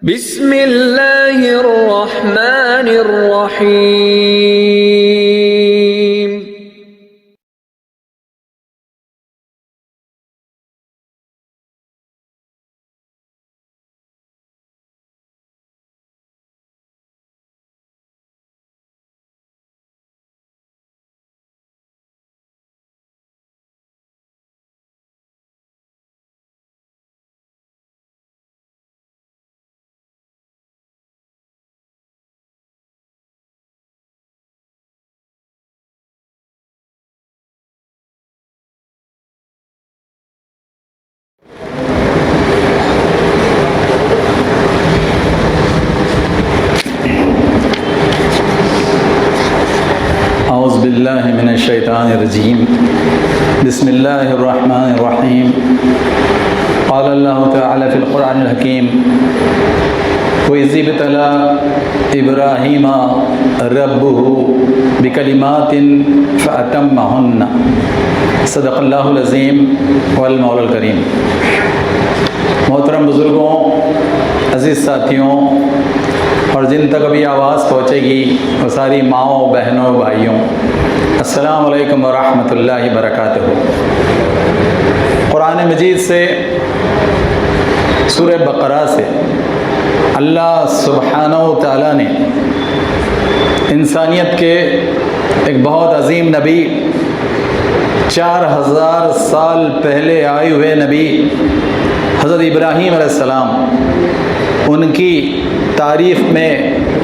بسم اللہ الرحمن الرحیم۔ اعوذ باللہ من الشیطان الرجیم، بسم اللہ الرحمن الرحیم۔ قال اللہ تعالی فی القرآن الحکیم، وَإِذِ ابْتَلَىٰ إِبْرَاهِيمَ رَبُّهُ بِكَلِمَاتٍ فَأَتَمَّهُنَّ۔ صدق اللہ العظیم والمولا الکریم۔ محترم بزرگوں، عزیز ساتھیوں، اور جن تک ابھی آواز پہنچے گی وہ ساری ماؤں، بہنوں، بھائیوں، السلام علیکم ورحمۃ اللہ وبرکاتہ۔ قرآن مجید سے، سورہ بقرہ سے اللہ سبحانہ و تعالیٰ نے انسانیت کے ایک بہت عظیم نبی، 4000 سال پہلے آئے ہوئے نبی حضرت ابراہیم علیہ السلام، ان کی تعریف میں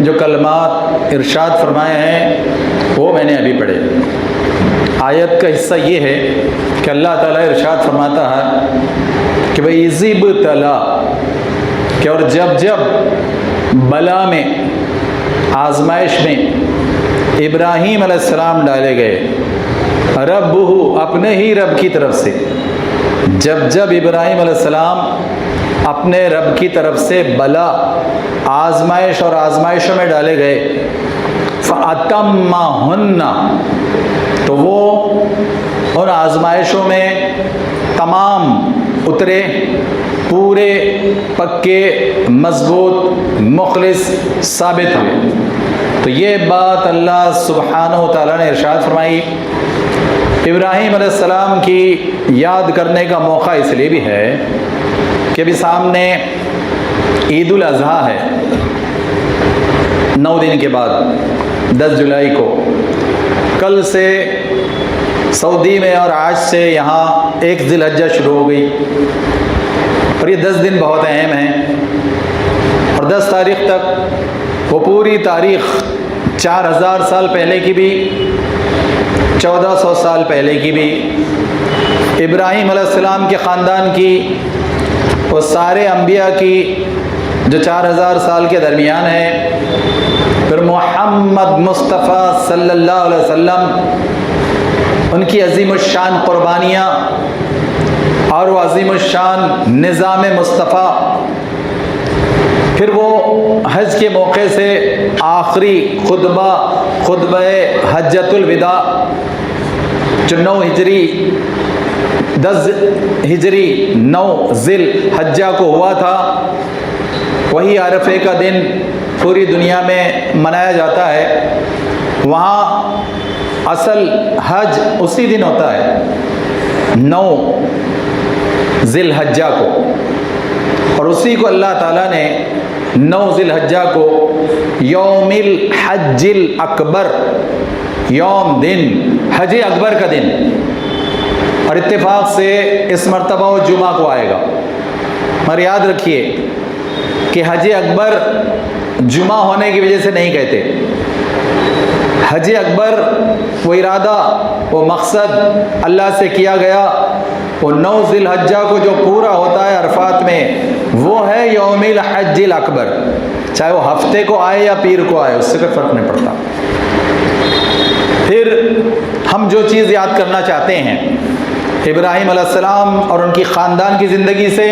جو کلمات ارشاد فرمائے ہیں وہ میں نے ابھی پڑھے۔ آیت کا حصہ یہ ہے کہ اللہ تعالیٰ ارشاد فرماتا ہے کہ وَإِذِ ابْتَلَىٰ، کہ اور جب جب بلا میں، آزمائش میں ابراہیم علیہ السلام ڈالے گئے، ربہ، اپنے ہی رب کی طرف سے، جب جب ابراہیم علیہ السلام اپنے رب کی طرف سے بلا، آزمائش اور آزمائشوں میں ڈالے گئے، فَأَتَمَّهُنَّ، تو وہ ان آزمائشوں میں تمام اترے، پورے، پکے، مضبوط، مخلص ثابت ہوئے۔ تو یہ بات اللہ سبحانہ و تعالیٰ نے ارشاد فرمائی۔ ابراہیم علیہ السلام کی یاد کرنے کا موقع اس لیے بھی ہے کہ ابھی سامنے عید الاضحیٰ ہے، 9 دن کے بعد 10 جولائی کو۔ کل سے سعودی میں اور آج سے یہاں 1 ذی الحجہ شروع ہو گئی، اور یہ 10 دن بہت اہم ہیں، اور 10 تاریخ تک وہ پوری تاریخ 4000 سال پہلے کی بھی، 1400 سال پہلے کی بھی، ابراہیم علیہ السلام کے خاندان کی، وہ سارے انبیاء کی جو 4000 سال کے درمیان ہے، پھر محمد مصطفیٰ صلی اللہ علیہ وسلم، ان کی عظیم الشان قربانیاں اور وہ عظیم الشان نظام مصطفیٰ، پھر وہ حج کے موقع سے آخری خطبہ حجۃ الوداع جو 9 ہجری 10 ہجری 9 ذی الحجہ کو ہوا تھا، وہی عرفے کا دن پوری دنیا میں منایا جاتا ہے۔ وہاں اصل حج اسی دن ہوتا ہے، 9 ذی الحجہ کو، اور اسی کو اللہ تعالیٰ نے 9 ذی الحجہ کو یوم الحج الاکبر، یوم، دن، حج اکبر کا دن، اور اتفاق سے اس مرتبہ وہ جمعہ کو آئے گا۔ اور یاد رکھیے کہ حج اکبر جمعہ ہونے کی وجہ سے نہیں کہتے، حج اکبر وہ ارادہ، وہ مقصد اللہ سے کیا گیا، وہ 9 ذی الحجہ کو جو پورا ہوتا ہے عرفات میں، وہ ہے یوم الحج الاکبر، چاہے وہ ہفتے کو آئے یا پیر کو آئے، اس سے کوئی فرق نہیں پڑتا۔ پھر ہم جو چیز یاد کرنا چاہتے ہیں ابراہیم علیہ السلام اور ان کی خاندان کی زندگی سے،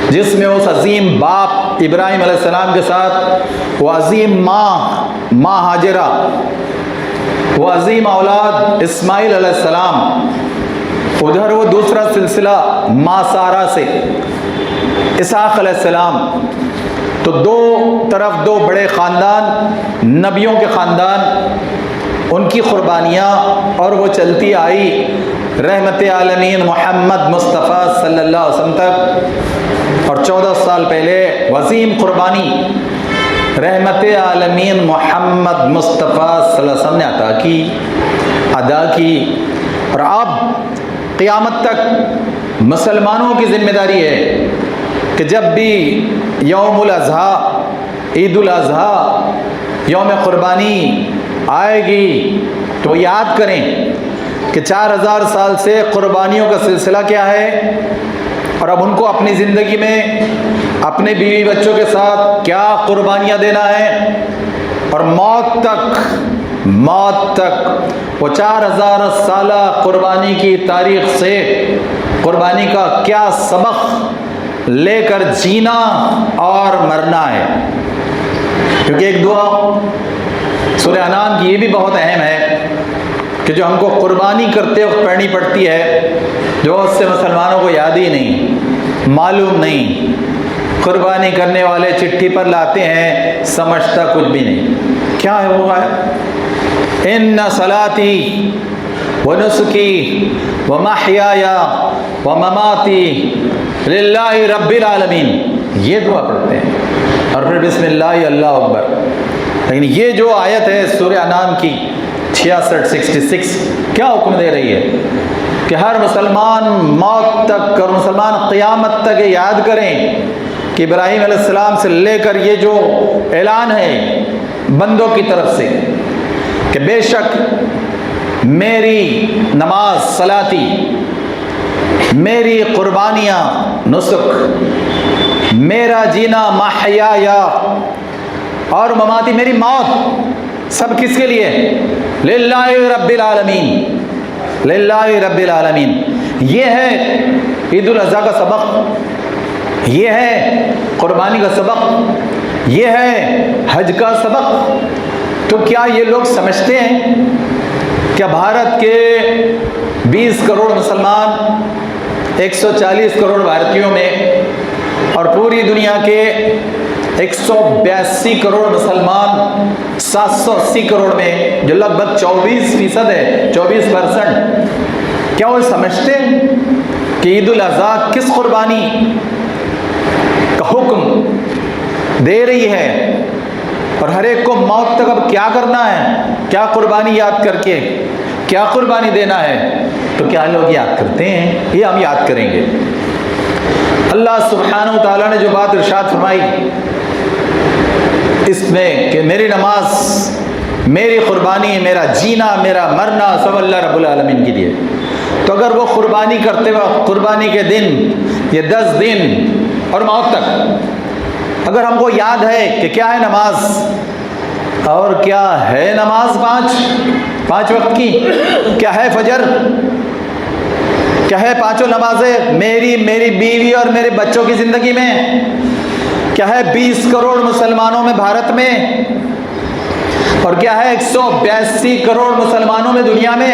جس میں اس عظیم باپ ابراہیم علیہ السلام کے ساتھ وہ عظیم ماں ہاجرہ، وہ عظیم اولاد اسماعیل علیہ السلام، ادھر وہ دوسرا سلسلہ ماں سارہ سے اسحاق علیہ السلام، تو دو طرف دو بڑے خاندان، نبیوں کے خاندان، ان کی قربانیاں، اور وہ چلتی آئی رحمت عالمین محمد مصطفیٰ صلی اللہ علیہ وسلم تک، اور 14 سال پہلے وسیم قربانی رحمت عالمین محمد مصطفیٰ صلی اللہ علیہ وسلم نے عطا کی، ادا کی، اور اب قیامت تک مسلمانوں کی ذمہ داری ہے کہ جب بھی یوم الاضحیٰ، عید الاضحیٰ، یوم قربانی آئے گی تو یاد کریں کہ 4000 سال سے قربانیوں کا سلسلہ کیا ہے، اور اب ان کو اپنی زندگی میں اپنے بیوی بچوں کے ساتھ کیا قربانیاں دینا ہے، اور موت تک وہ 4000 سالہ قربانی کی تاریخ سے قربانی کا کیا سبق لے کر جینا اور مرنا ہے۔ کیونکہ ایک دعا سورہ انعام کی یہ بھی بہت اہم ہے کہ جو ہم کو قربانی کرتے وقت پڑھنی پڑتی ہے، جو اس سے مسلمانوں کو یاد ہی نہیں، معلوم نہیں، قربانی کرنے والے چٹھی پر لاتے ہیں، سمجھتا کچھ بھی نہیں۔ کیا ہے وہ ہے؟ ان صلاتی ونسکی ومحیای ومماتی للہ رب العالمین، یہ دعا پڑھتے ہیں، اور پھر بسم اللہ اللہ اکبر۔ لیکن یہ جو آیت ہے سورہ انعام کی 66 کیا حکم دے رہی ہے کہ ہر مسلمان موت تک اور مسلمان قیامت تک یہ یاد کریں کہ ابراہیم علیہ السلام سے لے کر یہ جو اعلان ہے بندوں کی طرف سے کہ بے شک میری نماز صلاتی، میری قربانیاں نسک، میرا جینا محیایا اور مماتی، میری موت، سب کس کے لیے؟ للہ رب العالمین، للہ رب العالمین۔ یہ ہے عید الاضحیٰ کا سبق، یہ ہے قربانی کا سبق، یہ ہے حج کا سبق۔ تو کیا یہ لوگ سمجھتے ہیں کیا بھارت کے 20 کروڑ مسلمان، 140 کروڑ بھارتیوں میں، اور پوری دنیا کے 182 کروڑ مسلمان 780 کروڑ میں، جو لگ بھگ 24% ہے، 24%، کیا وہ سمجھتے ہیں کہ عید الاضحیٰ کس قربانی کا حکم دے رہی ہے، اور ہر ایک کو موت تک اب کیا کرنا ہے، کیا قربانی یاد کر کے کیا قربانی دینا ہے؟ تو کیا لوگ یاد کرتے ہیں؟ یہ ہم یاد کریں گے۔ اللہ سبحانہ و تعالیٰ نے جو بات ارشاد فرمائی اس میں کہ میری نماز، میری قربانی، میرا جینا، میرا مرنا سب اللہ رب العالمین کے لیے، تو اگر وہ قربانی کرتے وقت، قربانی کے دن، یہ 10 دن اور موت تک اگر ہم کو یاد ہے کہ کیا ہے نماز، اور کیا ہے نماز 5 وقت کی، کیا ہے فجر، کیا ہے 5 نمازیں میری بیوی اور میرے بچوں کی زندگی میں، کیا ہے 20 کروڑ مسلمانوں میں بھارت میں، اور کیا ہے 182 کروڑ مسلمانوں میں دنیا میں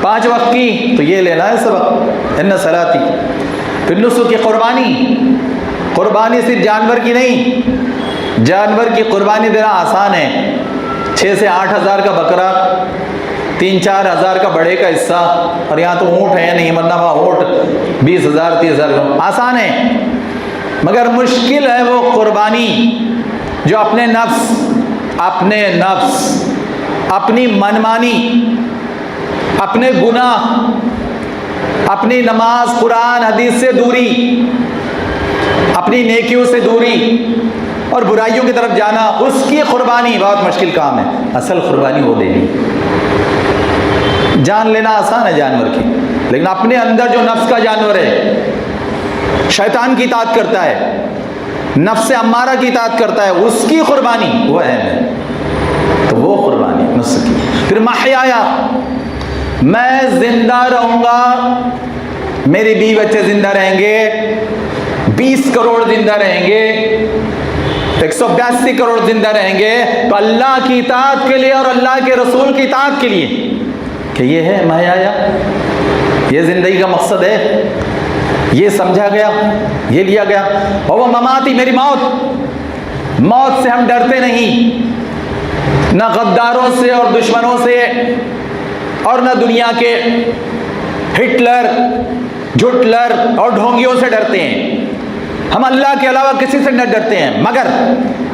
5 وقت کی، تو یہ لینا ہے سبق۔ ان صلاتی، پھر نسک کی قربانی صرف جانور کی نہیں، جانور کی قربانی دینا آسان ہے، 6 سے 8 ہزار کا بکرا، 3-4 ہزار کا بڑے کا حصہ، اور یہاں تو اونٹ ہے نہیں، ورنہ وہاں اونٹ 20,000 30,000 کا، آسان ہے۔ مگر مشکل ہے وہ قربانی جو اپنے نفس، اپنی منمانی، اپنے گناہ، اپنی نماز قرآن حدیث سے دوری، اپنی نیکیوں سے دوری اور برائیوں کی طرف جانا، اس کی قربانی بہت مشکل کام ہے۔ اصل قربانی وہ دینی، جان لینا آسان ہے جانور کی، لیکن اپنے اندر جو نفس کا جانور ہے، شیطان کی اطاعت کرتا ہے، نفس امارہ کی اطاعت کرتا ہے، اس کی قربانی وہ اہم ہے، تو وہ قربانی نفس کی۔ پھر محیایا، میں زندہ رہوں گا، میری بیوی بچے زندہ رہیں گے، 20 کروڑ زندہ رہیں گے، 182 کروڑ زندہ رہیں گے، تو اللہ کی اطاعت کے لیے اور اللہ کے رسول کی اطاعت کے لیے، کہ یہ ہے محیایا، یہ زندگی کا مقصد ہے، یہ سمجھا گیا، یہ لیا گیا۔ اور وہ مماتی، میری موت، موت سے ہم ڈرتے نہیں، نہ غداروں سے اور دشمنوں سے، اور نہ دنیا کے ہٹلر، جھٹلر اور ڈھونگیوں سے ڈرتے ہیں. ہم اللہ کے علاوہ کسی سے نہ ڈرتے ہیں. مگر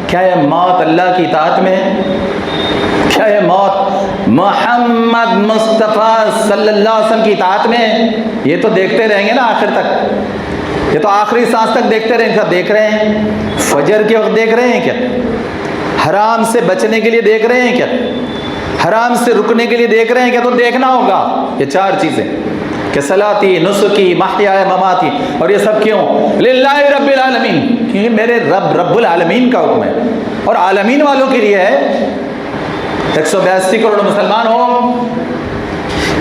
کیا یہ موت اللہ کی اطاعت میں ہے؟ کیا یہ موت محمد مصطفیٰ صلی اللہ علیہ وسلم کی اطاعت میں ہے؟ یہ تو دیکھتے رہیں گے نا آخر تک، یہ تو آخری سانس تک دیکھتے رہیں گے. دیکھ رہے ہیں فجر کے وقت دیکھ رہے ہیں کیا؟ حرام سے بچنے کے لیے دیکھ رہے ہیں کیا؟ حرام سے رکنے کے لیے دیکھ رہے ہیں کیا؟ تو دیکھنا ہوگا یہ چار چیزیں کہ صلاتی، نسکی، محیائے، مماتی. اور یہ سب کیوں؟ للہ رب العالمین، کیونکہ میرے رب العالمین کا حکم ہے، اور عالمین والوں کے لیے ہے. 182 کروڑ مسلمان ہو،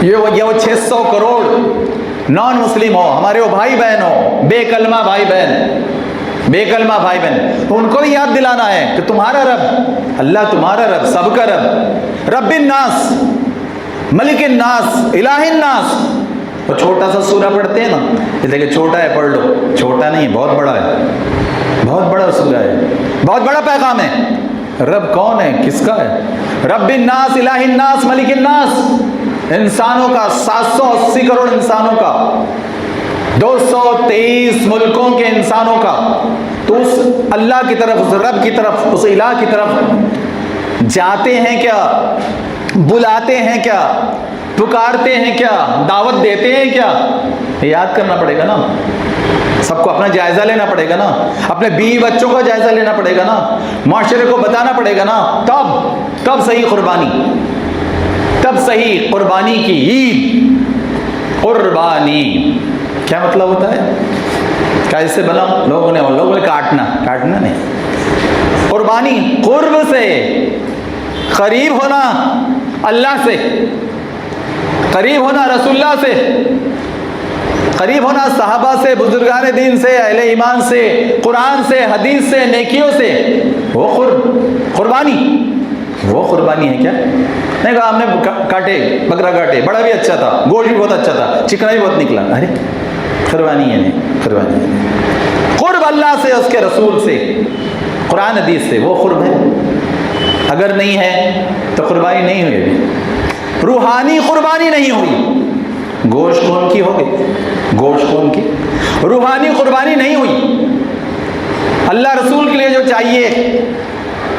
یہ وہ 600 کروڑ نان مسلم ہو، ہمارے وہ بھائی بہن ہو، بے کلمہ بھائی بہن، بے کلمہ بھائی بہن، تو ان کو بھی یاد دلانا ہے کہ تمہارا رب اللہ، تمہارا رب سب کا رب، رب الناس، ملک الناس، الہ الناس. وہ چھوٹا سا سورہ پڑھتے ہیں نا، یہ دیکھیں چھوٹا ہے پڑھ لو، چھوٹا نہیں بہت بڑا ہے، بہت بڑا سورہ ہے، بہت بڑا پیغام ہے. رب کون ہے؟ کس کا ہے؟ رب الناس، الہ الناس، ملک الناس، انسانوں کا، 780 کروڑ انسانوں کا، 223 ملکوں کے انسانوں کا. تو اس اللہ کی طرف، اس رب کی طرف، اس الہ کی طرف جاتے ہیں کیا؟ بلاتے ہیں کیا؟ پکارتے ہیں کیا؟ دعوت دیتے ہیں کیا؟ یاد کرنا پڑے گا نا. سب کو اپنا جائزہ لینا پڑے گا نا، اپنے بیوی بچوں کا جائزہ لینا پڑے گا نا، معاشرے کو بتانا پڑے گا نا. تب صحیح قربانی، تب صحیح قربانی کی عید. قربانی کیا مطلب ہوتا ہے؟ کیسے بنا؟ لوگوں نے کاٹنا نہیں. قربانی قرب سے، قریب ہونا اللہ سے، قریب ہونا رسول اللہ سے، قریب ہونا صحابہ سے، بزرگان دین سے، اہل ایمان سے، قرآن سے، حدیث سے، نیکیوں سے. وہ قربانی، وہ قربانی ہے کیا؟ نہیں کہا ہم نے کاٹے، بکرا کاٹے، بڑا بھی اچھا تھا، گوشت بھی بہت اچھا تھا، چکنا بھی بہت نکلا. ارے قربانی ہے نہیں، قربانی ہے نہیں. قرب اللہ سے، اس کے رسول سے، قرآن حدیث سے، وہ قرب ہے. اگر نہیں ہے تو قربانی نہیں ہوئی، روحانی قربانی نہیں ہوئی. گوشت کون کی ہوگی؟ گوشت کون کی؟ روحانی قربانی نہیں ہوئی. اللہ رسول کے لیے جو چاہیے،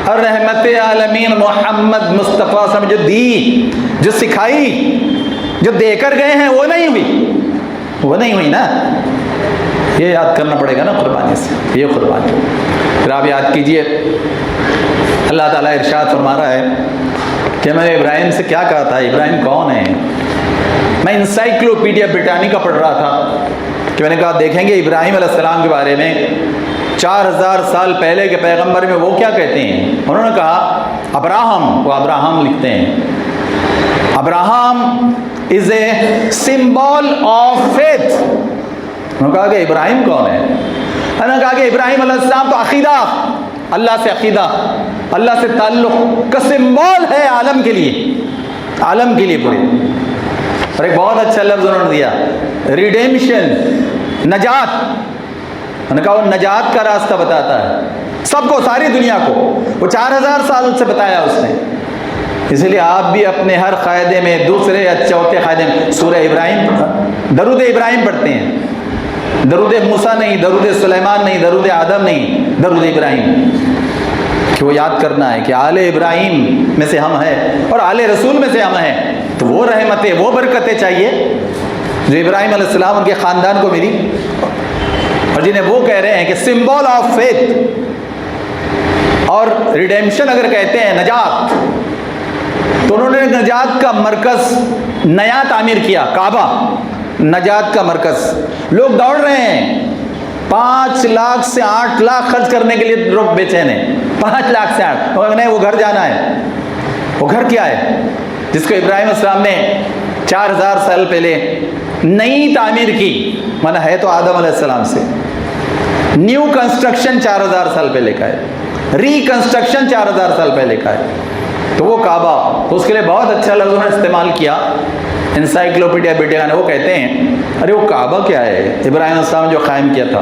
اور رحمت عالمین محمد مصطفیٰ صلی اللہ علیہ وسلم جو دی، جو سکھائی، جو دے کر گئے ہیں، وہ نہیں ہوئی، وہ نہیں ہوئی نا. یہ یاد کرنا پڑے گا نا قربانی سے، یہ قربانی. پھر آپ یاد کیجئے اللہ تعالیٰ ارشاد فرما رہا ہے کہ میں نے ابراہیم سے کیا کہا تھا. ابراہیم کون ہے؟ میں انسائکلوپیڈیا بریٹانیکا پڑھ رہا تھا کہ میں نے کہا دیکھیں گے ابراہیم علیہ السلام کے بارے میں 4000 سال پہلے کے پیغمبر میں وہ کیا کہتے ہیں. انہوں نے کہا ابراہم، وہ ابراہم لکھتے ہیں، Abraham is a symbol of faith. انہوں نے کہا کہ ابراہیم کون ہے؟ انہوں نے کہا کہ ابراہیم علیہ السلام تو عقیدہ، اللہ سے عقیدہ، اللہ سے تعلق کا سمبول ہے عالم کے لیے، عالم کے لیے پورے. اور ایک بہت اچھا لفظ انہوں نے دیا، ریڈیمشن، نجات. انہوں نے کہا وہ نجات کا راستہ بتاتا ہے سب کو، ساری دنیا کو. وہ 4000 سال سے بتایا اس نے. اس لیے آپ بھی اپنے ہر قاعدے میں، دوسرے یا چوتھے قاعدے میں سورہ ابراہیم، درود ابراہیم پڑھتے ہیں. درود موسیٰ نہیں، درود سلیمان نہیں، درود آدم نہیں، درود ابراہیم. کہ وہ یاد کرنا ہے کہ آل ابراہیم میں سے ہم ہیں اور آل رسول میں سے ہم ہیں. تو وہ رحمتیں، وہ برکتیں چاہیے جو ابراہیم علیہ السلام ان کے خاندان کو ملی، اور جنہیں وہ کہہ رہے ہیں کہ سمبول آف فیتھ. اور ریڈیمشن اگر کہتے ہیں نجات، تو انہوں نے نجات کا مرکز نیا تعمیر کیا، کعبہ نجات کا مرکز. لوگ دوڑ رہے ہیں 5 لاکھ سے 8 لاکھ خرچ کرنے کے لیے، لوگ بے چین ہیں. 5 لاکھ سے 8، نہیں وہ گھر جانا ہے. وہ گھر کیا ہے جس کو ابراہیم السلام نے 4000 سال پہلے نئی تعمیر کی؟ مانا ہے تو آدم علیہ السلام سے. نیو کنسٹرکشن 4000 سال پہلے کا ہے، ری کنسٹرکشن 4000 سال پہلے کا ہے. تو وہ کعبہ، تو اس کے لیے بہت اچھا لفظ انہوں نے استعمال کیا انسائکلوپیڈیا بریٹانیکا نے. وہ کہتے ہیں ارے وہ کعبہ کیا ہے؟ ابراہیم السلام جو قائم کیا تھا.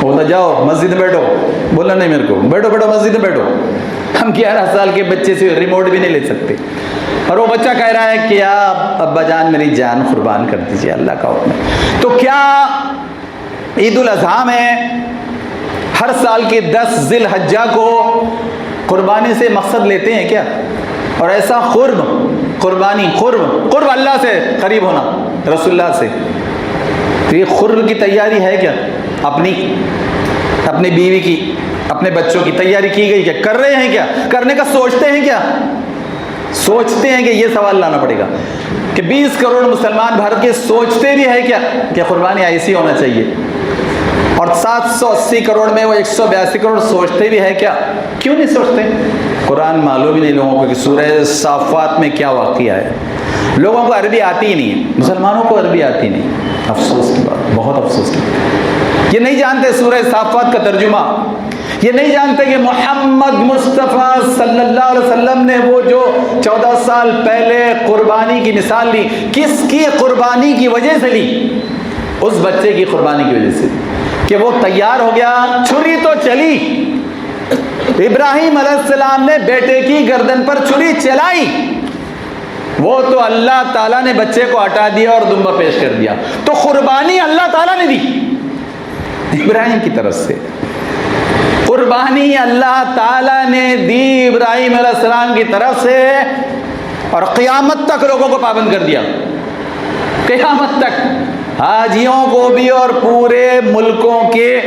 بولتا جاؤ مسجد میں بیٹھو، بولا نہیں میرے کو، بیٹھو بیٹھو مسجد میں بیٹھو. ہم 11 سال کے بچے سے ریموٹ بھی نہیں لے سکتے، اور وہ بچہ کہہ رہا ہے کہ کیا ابا جان میری جان قربان کر دیجیے، اللہ کا حکم ہے. تو کیا عید الاضحیٰ میں ہر سال کے 10 ذی الحجہ کو قربانی سے مقصد لیتے ہیں کیا؟ اور ایسا قربانی قرب اللہ سے قریب ہونا، رسول اللہ سے، تو یہ قرب کی تیاری ہے کیا؟ اپنی بیوی کی، اپنے بچوں کی تیاری کی گئی کیا؟ کر رہے ہیں کیا؟ کرنے کا سوچتے ہیں کیا؟ سوچتے ہیں کہ یہ سوال لانا پڑے گا کہ 20 کروڑ مسلمان بھارت کے سوچتے بھی ہے کیا کہ قربانی ایسی ہونا چاہیے؟ اور 780 کروڑ میں وہ 182 کروڑ سوچتے بھی ہے کیا؟ کیوں نہیں سوچتے؟ قرآن معلوم ہی نہیں لوگوں کو کہ سورہ صافات میں کیا واقعہ ہے. لوگوں کو عربی آتی ہی نہیں ہے، مسلمانوں کو عربی آتی نہیں. افسوس کی بات، بہت افسوس کی بات. یہ نہیں جانتے سورہ صافات کا ترجمہ، یہ نہیں جانتے کہ محمد مصطفیٰ صلی اللہ علیہ وسلم نے وہ جو 14 سال پہلے قربانی کی مثال لی، کس کی قربانی کی وجہ سے لی؟ اس بچے کی قربانی کی وجہ سے کہ وہ تیار ہو گیا. چھری تو چلی، ابراہیم علیہ السلام نے بیٹے کی گردن پر چھری چلائی، وہ تو اللہ تعالیٰ نے بچے کو ہٹا دیا اور دمبا پیش کر دیا. تو قربانی اللہ تعالیٰ نے دی ابراہیم کی طرف سے، قربانی اللہ تعالیٰ نے دی ابراہیم علیہ السلام کی طرف سے، اور قیامت تک لوگوں کو پابند کر دیا. قیامت تک حاجیوں کو بھی اور پورے ملکوں کے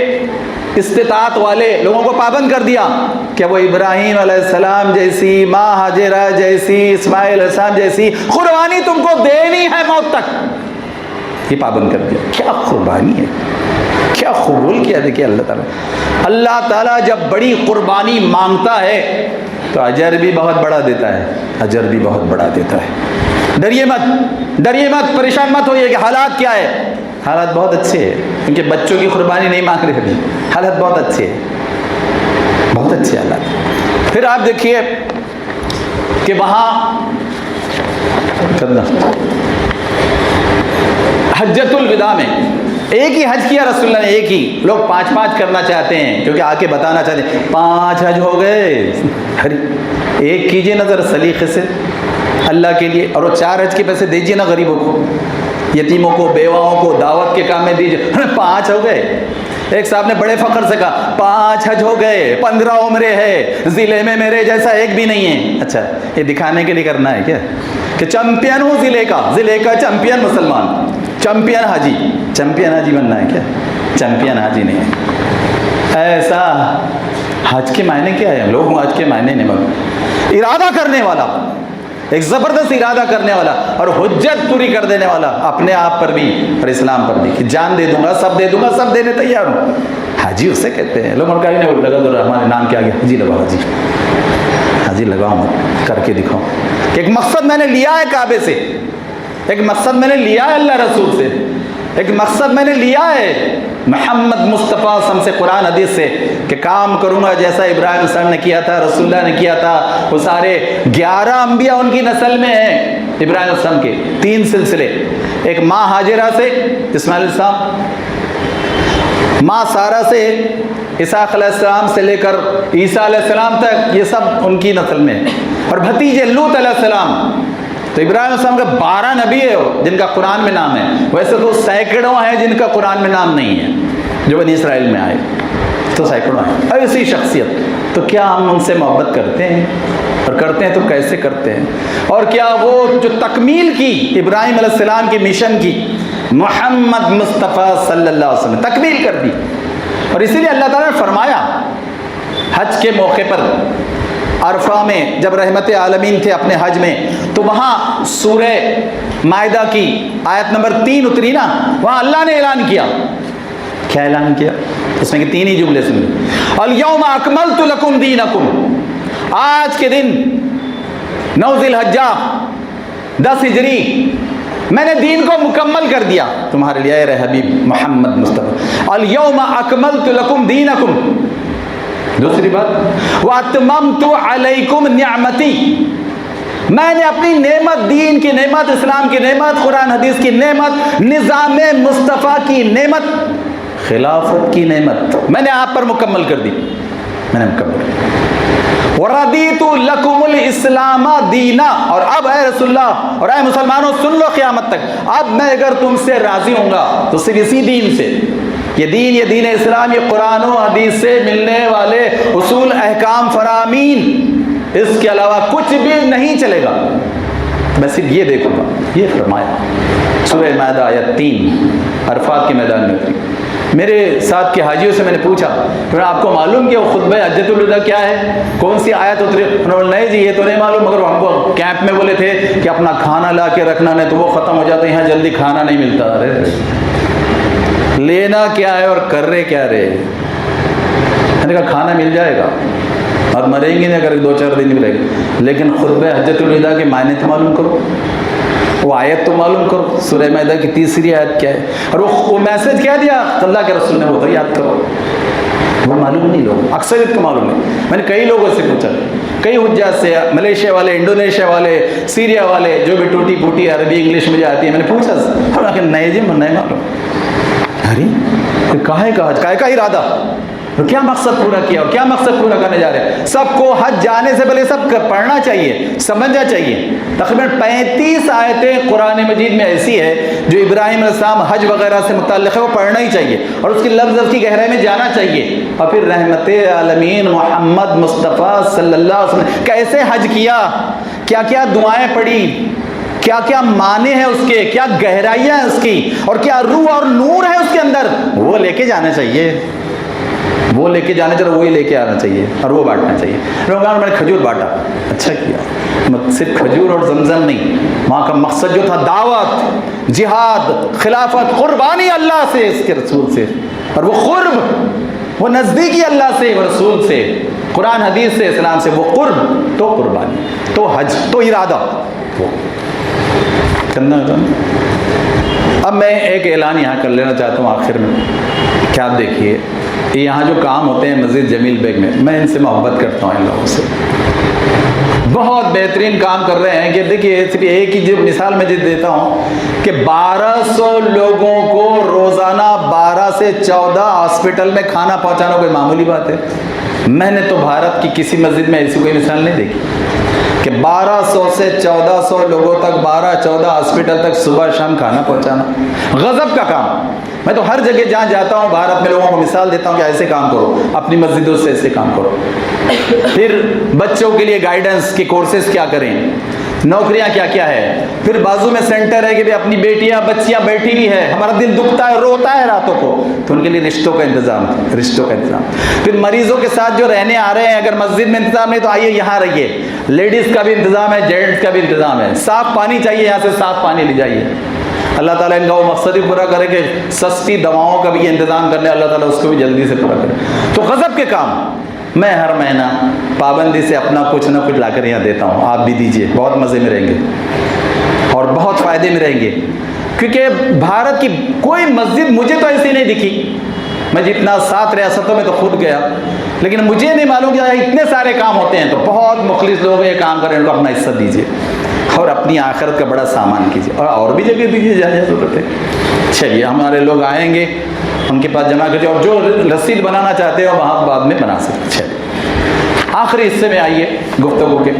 استطاعت والے لوگوں کو پابند کر دیا کہ وہ ابراہیم علیہ السلام جیسی، ماں ہاجرہ جیسی، اسماعیل علیہ السلام جیسی قربانی تم کو دینی ہے موت تک. یہ پابند کر دیا. کیا قربانی ہے، کیا قبول کیا. دیکھیے اللہ تعالیٰ جب بڑی قربانی مانگتا ہے تو اجر بھی بہت بڑا دیتا ہے، اجر بھی بہت بڑا دیتا ہے. ڈریے مت، پریشان مت ہوئیے کہ حالات کیا ہے. حالات بہت اچھے ہیں، کیونکہ بچوں کی قربانی نہیں مانگ رہے ابھی. حالات بہت اچھے ہیں، بہت اچھے حالات. پھر آپ دیکھیے کہ وہاں حجۃ الوداع میں ایک ہی حج کیا رسول اللہ نے، ایک ہی. لوگ 5 کرنا چاہتے ہیں کیونکہ آ کے بتانا چاہتے ہیں 5 حج ہو گئے. ایک کیجئے نظر سلیقے سے اللہ کے لیے، اور وہ 4 حج کے پیسے دیجئے نا غریبوں کو، یتیموں کو، بیواؤں کو دعوت کے کام میں دیجئے. 5 ہو گئے. ایک صاحب نے بڑے فخر سے کہا 5 حج ہو گئے، 15 عمرے ہے، ضلع میں میرے جیسا ایک بھی نہیں ہے. اچھا، یہ دکھانے کے لیے کرنا ہے کیا کہ چمپئن ہوں ضلع کا چمپئن مسلمان، چمپئن حاجی بننا ہے کیا؟ چمپئن حاجی نہیں ہے. ایسا حج کے معنی کیا ہے؟ لوگ حج کے معنی نہیں بولتے. ارادہ کرنے والا، ایک زبردست ارادہ کرنے والا اور حجت پوری کر دینے والا اپنے آپ پر بھی اور اسلام پر بھی کہ جان دے دوں گا، سب دے دوں گا، سب دینے تیار ہوں. حاجی اسے کہتے ہیں. لوگوں کا نہیں لگا تو ہمارے نام کیا گیا، حاجی لگاؤ، حاجی لگاؤ، کر کے دکھاؤ. ایک مقصد میں نے لیا ہے کعبے سے، ایک مقصد میں نے لیا ہے اللہ رسول سے، ایک مقصد میں نے لیا ہے محمد مصطفیٰ صلی اللہ علیہ وسلم سے، قرآن حدیث سے، کہ کام کروں گا جیسا ابراہیم علیہ السلام نے کیا تھا، رسول اللہ نے کیا تھا. وہ سارے 11 انبیاء ان کی نسل میں ہیں. ابراہیم علیہ السلام کے 3 سلسلے، ایک ماں ہاجرہ سے اسماعیل علیہ السلام، ماں سارہ سے اسحاق علیہ السلام سے لے کر عیسیٰ علیہ السلام تک، یہ سب ان کی نسل میں، اور بھتیجے لوط علیہ السلام. تو ابراہیم علیہ السلام کا 12 نبی ہے جن کا قرآن میں نام ہے. ویسے تو سینکڑوں ہیں جن کا قرآن میں نام نہیں ہے، جو بنی اسرائیل میں آئے تو سینکڑوں ہیں. ایسی شخصیت. تو کیا ہم ان سے محبت کرتے ہیں؟ اور کرتے ہیں تو کیسے کرتے ہیں؟ اور کیا وہ جو تکمیل کی ابراہیم علیہ السلام کی مشن کی محمد مصطفیٰ صلی اللہ علیہ وسلم تکمیل کر دی. اور اسی لیے اللہ تعالیٰ نے فرمایا حج کے موقع پر، عرفہ میں جب رحمت عالمین تھے اپنے حج میں، تو وہاں سورہ مائدہ کی آیت نمبر 3 اتری نا، وہاں اللہ نے اعلان کیا. کیا اعلان کیا؟ اس میں کہ 3 ہی جملے سن. الیوم اکملت لکم دینکم، آج کے دن 9 ذی الحجہ 10 ہجری میں نے دین کو مکمل کر دیا تمہارے لیے اے حبیب محمد مصطفیٰ. الیوم اکملت لکم دینکم. دوسری بات وَأَتْمَمْتُ عَلَيْكُمْ نِعْمَتِي، میں نے اپنی نعمت، دین کی نعمت، اسلام کی نعمت، قرآن حدیث کی نعمت، نظام مصطفیٰ کی نعمت خلافت کی نعمت میں نے آپ پر مکمل کر دی، میں نے مکمل کر دی۔ وَرَضِيتُ لَكُمُ الْإِسْلَامَ دِينًا، اور اب اے رسول اللہ اور اے مسلمانوں سن لو قیامت تک، اب میں اگر تم سے راضی ہوں گا تو صرف اسی دین سے، یہ دین اسلام، یہ قرآن و حدیث سے ملنے والے اصول احکام فرامین، اس کے علاوہ کچھ بھی نہیں چلے گا، میں صرف یہ دیکھوں گا۔ یہ فرمایا سورہ مائدہ آیت 3 عرفات کے میدان میں اتری۔ میرے ساتھ کے حاجیوں سے میں نے پوچھا پھر آپ کو معلوم کہ وہ خطبہ حجۃ الوداع کیا ہے، کون سی آیت اتری؟ انہوں نے نہیں جی یہ تو نہیں معلوم، مگر ہم کو کیمپ میں بولے تھے کہ اپنا کھانا لا کے رکھنا نہیں تو وہ ختم ہو جاتا ہے، یہاں جلدی کھانا نہیں ملتا۔ ارے لینا کیا ہے اور کر رہے کیا رہے؟ میں نے کہا کھانا مل جائے گا اور مریں گے نہیں اگر 2-4 دن ملے گا، لیکن خطبہ حجۃ الوداع کے معنی تو معلوم کرو، وہ آیت تو معلوم کرو، سورہ مائدہ کی 3 آیت کیا ہے، اور وہ میسج کیا دیا اللہ کے رسول نے، وہ تو یاد کرو۔ وہ معلوم نہیں، لوگ اکثریت کو معلوم نہیں۔ میں نے کئی لوگوں سے پوچھا، کئی حجاج سے، ملیشیا والے، انڈونیشیا والے، سیریا والے، جو بھی ٹوٹی پھوٹی عربی انگلش مجھے آتی ہے، میں نے پوچھا انہوں نے کہا نہیں جی نہیں معلوم۔ ارے کہے کا ارادہ، کیا مقصد پورا کیا اور کیا مقصد پورا کرنے جا رہے ہیں؟ سب کو حج جانے سے پہلے سب پڑھنا چاہیے، سمجھنا چاہیے۔ تقریباً 35 آیتیں قرآن مجید میں ایسی ہے جو ابراہیم علیہ السلام حج وغیرہ سے متعلق ہے، وہ پڑھنا ہی چاہیے اور اس کی لفظ کی گہرائی میں جانا چاہیے۔ اور پھر رحمت عالمین محمد مصطفیٰ صلی اللہ علیہ وسلم کیسے حج کیا، کیا کیا دعائیں پڑھی، کیا کیا معنی ہے اس کے، کیا گہرائیاں ہیں اس کی، اور کیا روح اور نور ہے اس کے اندر، وہ لے کے جانا چاہیے، وہ لے کے جانا چاہیے، وہی لے کے آنا چاہیے اور وہ بانٹنا چاہیے۔ میں نے کھجور بانٹا، اچھا کیا، صرف کھجور اور زمزم نہیں، وہاں کا مقصد جو تھا دعوت، جہاد، خلافت، قربانی اللہ سے، اس کے رسول سے، اور وہ قرب، وہ نزدیکی اللہ سے، وہ رسول سے، قرآن حدیث سے، اسلام سے، وہ قرب تو قربانی تو حج تو ارادہ وہ کرنا ہوتا۔ اب میں ایک اعلان یہاں کر لینا چاہتا ہوں آخر میں کہ آپ دیکھیے یہاں جو کام ہوتے ہیں مسجد جمیل بیگ میں ان سے محبت کرتا ہوں، ان لوگوں سے بہت بہترین کام کر رہے ہیں کہ دیکھیے صرف ایک ہی جو مثال میں دیتا ہوں کہ 1200 لوگوں کو روزانہ 12 سے 14 ہاسپٹل میں کھانا پہنچانا کوئی معمولی بات ہے؟ میں نے تو بھارت کی کسی مسجد میں ایسی کوئی مثال نہیں دیکھی کہ 1200 سے 1400 لوگوں تک 12-14 ہاسپٹل تک صبح شام کھانا پہنچانا، غضب کا کام۔ میں تو ہر جگہ جہاں جاتا ہوں بھارت میں لوگوں کو مثال دیتا ہوں کہ ایسے کام کرو، اپنی مسجدوں سے ایسے کام کرو۔ پھر بچوں کے لیے گائیڈنس کے کورسز کیا کریں، نوکریاں کیا کیا ہے، پھر بازو میں سینٹر ہے کہ اپنی بیٹیاں بچیاں بیٹھی ہوئی ہے، ہمارا دل دکھتا ہے روتا ہے راتوں کو، تو ان کے لیے رشتوں کا انتظام، پھر مریضوں کے ساتھ جو رہنے آ رہے ہیں اگر مسجد میں انتظام نہیں تو آئیے یہاں رہیے، لیڈیز کا بھی انتظام ہے، جینٹس کا بھی انتظام ہے، صاف پانی چاہیے یہاں سے صاف پانی لے جائیے۔ اللہ تعالیٰ ان کا وہ مقصد ہی پورا کرے کہ سستی دواؤں کا بھی انتظام کرنے، اللہ تعالیٰ اس کو بھی جلدی سے پورا کرے۔ تو غضب کے کام میں ہر مہینہ پابندی سے اپنا کچھ نہ کچھ لا کر یہاں دیتا ہوں، آپ بھی دیجئے، بہت مزے میں رہیں گے اور بہت فائدے میں رہیں گے، کیونکہ بھارت کی کوئی مسجد مجھے تو ایسی نہیں دکھی، میں جتنا 7 ریاستوں میں تو خود گیا، لیکن مجھے نہیں معلوم کہ اتنے سارے کام ہوتے ہیں، تو بہت مخلص لوگ یہ کام کریں، ان کو اپنا حصہ دیجیے اور اپنی آخرت کا بڑا سامان کیجیے، اور بھی جگہ دیجیے جہاں جہاں ضرورت ہے۔ چلیے ہمارے لوگ آئیں گے، ان کے پاس جمع کیجیے، اور جو رسید بنانا چاہتے ہو وہاں بعد میں بنا سکتے۔ چلیے آخری حصے میں آئیے گفتگو کے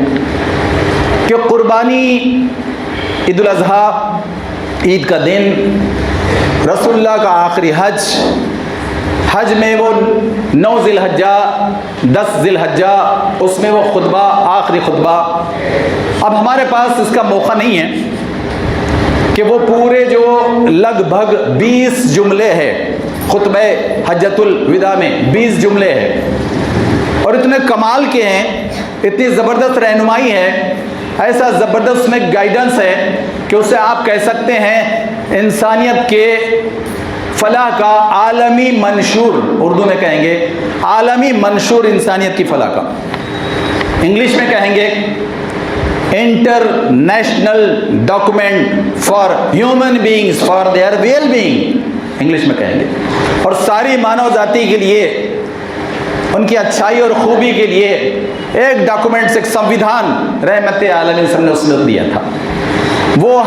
کہ قربانی، عید الاضحیٰ، عید کا دن، رسول اللہ کا آخری حج میں وہ 9 ذی الحجہ 10 ذی الحجہ، اس میں وہ خطبہ، آخری خطبہ۔ اب ہمارے پاس اس کا موقع نہیں ہے کہ وہ پورے جو لگ بھگ 20 جملے ہیں خطبہ حجۃ الوداع میں، 20 جملے ہیں اور اتنے کمال کے ہیں، اتنی زبردست رہنمائی ہے، ایسا زبردست میں گائیڈنس ہے کہ اسے آپ کہہ سکتے ہیں انسانیت کے فلاح کا عالمی منشور، اردو میں کہیں گے عالمی منشور انسانیت کی فلاح کا، انگلش میں کہیں گے international document for human beings for their well being, English میں کہیں گے، اور ساری مانو ذاتی کے لیے ان کی اچھائی اور خوبی کے لیے ایک ڈاکومنٹس، ایک سمویدھان رحمت عالمین نے اس نے دیا تھا۔ وہ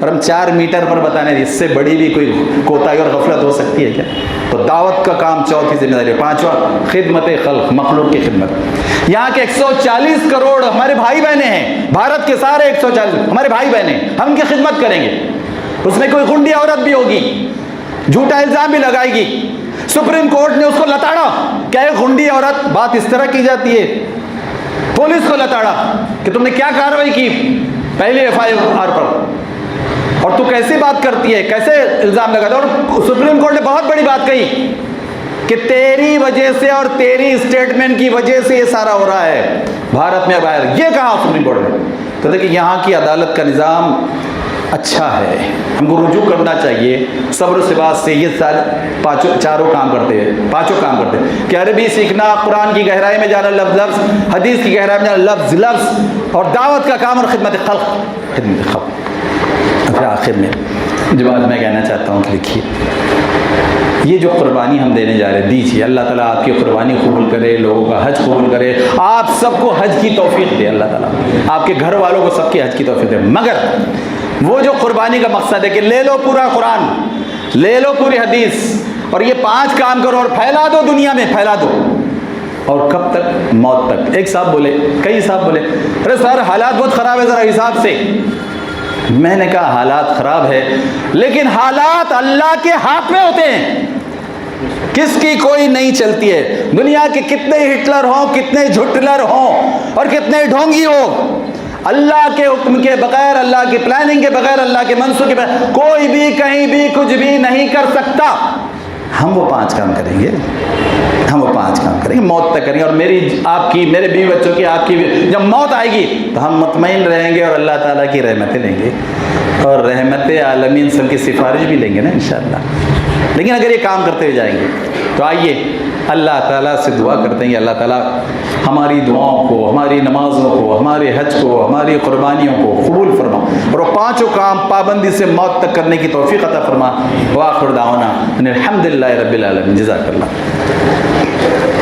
اور ہم 4 میٹر پر بتانے اس سے بڑی بھی کوئی کوتاہی اور غفلت ہو سکتی ہے کیا؟ تو دعوت کا کام چوتھی ذمہ داری ہے. 5واں خدمت خلق، مخلوق کی خدمت. یہاں کے 140 کروڑ ہمارے بھائی بہنیں ہیں، بھارت کے سارے 140 ہمارے بھائی بہنیں، ہم ان کی خدمت کریں گے. اس میں کوئی گنڈی عورت بھی ہوگی، جھوٹا الزام بھی لگائے گی، سپریم کورٹ نے اس کو لتاڑا، کیا یہ گنڈی عورت؟ بات اس طرح کی جاتی ہے. پولیس کو لتاڑا کہ تم نے کیا کارروائی کی پہلے FIR پر، اور تو کیسے بات کرتی ہے، کیسے الزام لگاتا ہے. اور سپریم کورٹ نے بہت بڑی بات کہی کہ تیری وجہ سے اور تیری اسٹیٹمنٹ کی وجہ سے یہ سارا ہو رہا ہے بھارت میں باہر. یہ کہا سپریم کورٹ نے. تو دیکھیں یہاں کی عدالت کا نظام اچھا ہے، ہم کو رجوع کرنا چاہیے صبر و ثبات سے. یہ چاروں کام کرتے ہیں، پانچوں کام کرتے ہیں کہ عربی سیکھنا، قرآن کی گہرائی میں جانا لفظ لفظ، حدیث کی گہرائی میں جانا لفظ لفظ، اور دعوت کا کام اور خدمت خلق. خدمت خلق. پھر آخر میں جو بات میں کہنا چاہتا ہوں کہ دیکھیے یہ جو قربانی ہم دینے جا رہے ہیں دیجیے، اللہ تعالیٰ آپ کی قربانی قبول کرے، لوگوں کا حج قبول کرے، آپ سب کو حج کی توفیق دے. اللہ تعالیٰ آپ کے گھر والوں کو سب کی حج کی توفیق دے. مگر وہ جو قربانی کا مقصد ہے کہ لے لو پورا قرآن، لے لو پوری حدیث، اور یہ 5 کام کرو اور پھیلا دو، دنیا میں پھیلا دو. اور کب تک؟ موت تک. ایک صاحب بولے، کئی صاحب بولے ارے سر حالات بہت خراب ہے، ذرا حساب سے. میں نے کہا حالات خراب ہے لیکن حالات اللہ کے ہاتھ میں ہوتے ہیں، کس کی کوئی نہیں چلتی ہے. دنیا کے کتنے ہٹلر ہوں، کتنے جھٹلر ہوں اور کتنے ڈھونگی ہوں، اللہ کے حکم کے بغیر، اللہ کی پلاننگ کے بغیر، اللہ کے منصوبے کے بغیر کوئی بھی کہیں بھی کچھ بھی نہیں کر سکتا. ہم وہ 5 کام کریں گے، ہم وہ 5 کام کریں گے، موت تک کریں گے. اور میری، آپ کی، میرے بیوی بچوں کی، آپ کی جب موت آئے گی تو ہم مطمئن رہیں گے اور اللہ تعالیٰ کی رحمتیں لیں گے، اور رحمت عالمین سب کی سفارش بھی لیں گے نا انشاءاللہ. لیکن اگر یہ کام کرتے ہوئے جائیں گے تو آئیے اللہ تعالیٰ سے دعا کرتے ہیں کہ اللہ تعالیٰ ہماری دعاؤں کو، ہماری نمازوں کو، ہمارے حج کو، ہماری قربانیوں کو قبول فرما، اور وہ 5 کام پابندی سے موت تک کرنے کی توفیق عطا فرما. وآخر دعوانا ان الحمد للہ رب العالمین. جزاک اللہ.